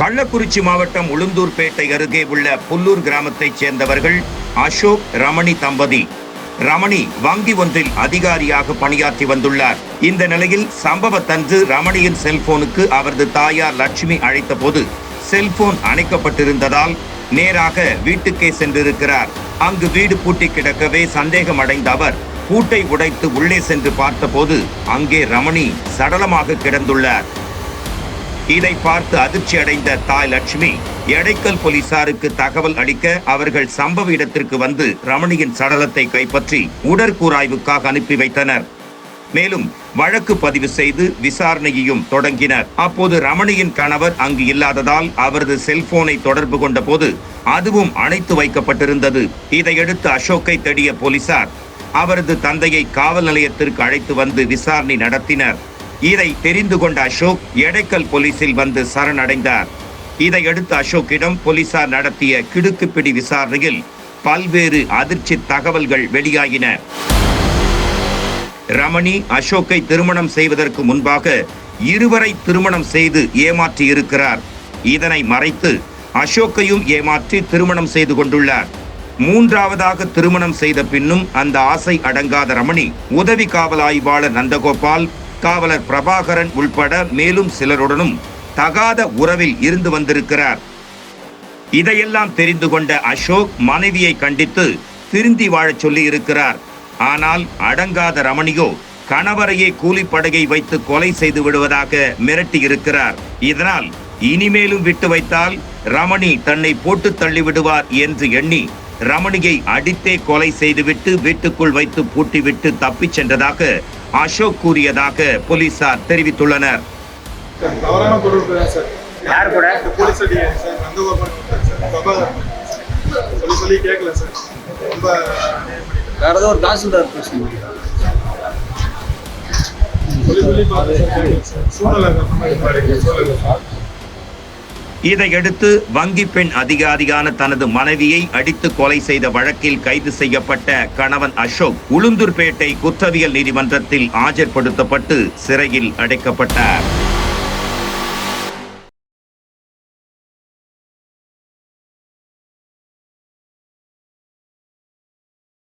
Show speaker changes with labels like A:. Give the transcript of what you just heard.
A: கள்ளக்குறிச்சி மாவட்டம் உளுந்தூர்பேட்டை அருகே உள்ள புல்லூர் கிராமத்தைச் சேர்ந்தவர்கள் அசோக், ரமணி தம்பதி. ரமணி வங்கி ஒன்றில் அதிகாரியாக பணியாற்றி வந்துள்ளார். இந்த நிலையில் சம்பவத்தன்று ரமணியின் செல்போனுக்கு அவரது தாயார் லட்சுமி அழைத்த போது செல்போன் அணைக்கப்பட்டிருந்ததால் நேராக வீட்டுக்கே சென்றிருக்கிறார். அங்கு வீடு பூட்டி கிடக்கவே சந்தேகம் அடைந்த அவர் பூட்டை உடைத்து உள்ளே சென்று பார்த்தபோது அங்கே ரமணி சடலமாக கிடந்துள்ளார். இதை பார்த்து அதிர்ச்சி அடைந்த தாய் லட்சுமி எடைக்கல் போலீசாருக்கு தகவல் அளிக்க அவர்கள் சம்பவ இடத்திற்கு வந்து ரமணியின் சடலத்தை கைப்பற்றி உடற்கூராய்வுக்காக அனுப்பி வைத்தனர். மேலும் வழக்கு பதிவு செய்து விசாரணையையும் தொடங்கினர். அப்போது ரமணியின் கணவர் அங்கு இல்லாததால் அவரது செல்போனை தொடர்பு கொண்ட போது அதுவும் அணைத்து வைக்கப்பட்டிருந்தது. இதையடுத்து அசோக்கை தேடிய போலீசார் அவரது தந்தையை காவல் நிலையத்திற்கு அழைத்து வந்து விசாரணை நடத்தினர். இதை தெரிந்து கொண்ட அசோக் எடைக்கல் போலீசில் வந்து சரணடைந்தார். இதையடுத்து அசோக்கிடம் போலீசார் நடத்திய கிடுக்குப்பிடி விசாரணையில் பல்வேறு அதிர்ச்சி தகவல்கள் வெளியாகின. ரமணி அசோக்கை திருமணம் செய்வதற்கு முன்பாக இருவரை திருமணம் செய்து ஏமாற்றி இருக்கிறார். இதனை மறைத்து அசோக்கையும் ஏமாற்றி திருமணம் செய்து கொண்டுள்ளார். மூன்றாவதாக திருமணம் செய்த பின்னும் அந்த ஆசை அடங்காத ரமணி உதவி காவல் ஆய்வாளர் நந்தகோபால், காவலர் பிரபாகரன் உள்பட மேலும் சிலருடனும் தகாத உறவில் இருந்து வந்திருக்கிறார். இதையெல்லாம் தெரிந்து கொண்ட அசோக் மனைவியை கண்டித்து திருந்தி வாழச் சொல்லி இருக்கிறார். ஆனால் அடங்காத ரமணியோ கணவரையே கூலிப்படகை வைத்து கொலை செய்து விடுவதாக மிரட்டி இருக்கிறார். இதனால் இனிமேலும் விட்டு வைத்தால் ரமணி தன்னை போட்டு தள்ளிவிடுவார் என்று எண்ணி ரமணியை அடித்தே கொலை செய்துவிட்டு வீட்டுக்குள் வைத்து பூட்டிவிட்டு தப்பிச் சென்றதாக அசோக் கூறியதாக போலீசார் தெரிவித்துள்ளனர். இதையடுத்து வங்கி பெண் அதிகாரியான தனது மனைவியை அடித்து கொலை செய்த வழக்கில் கைது செய்யப்பட்ட கணவன் அசோக் உளுந்தூர்பேட்டை குற்றவியல் நீதிமன்றத்தில் ஆஜர்படுத்தப்பட்டு சிறையில் அடைக்கப்பட்டார்.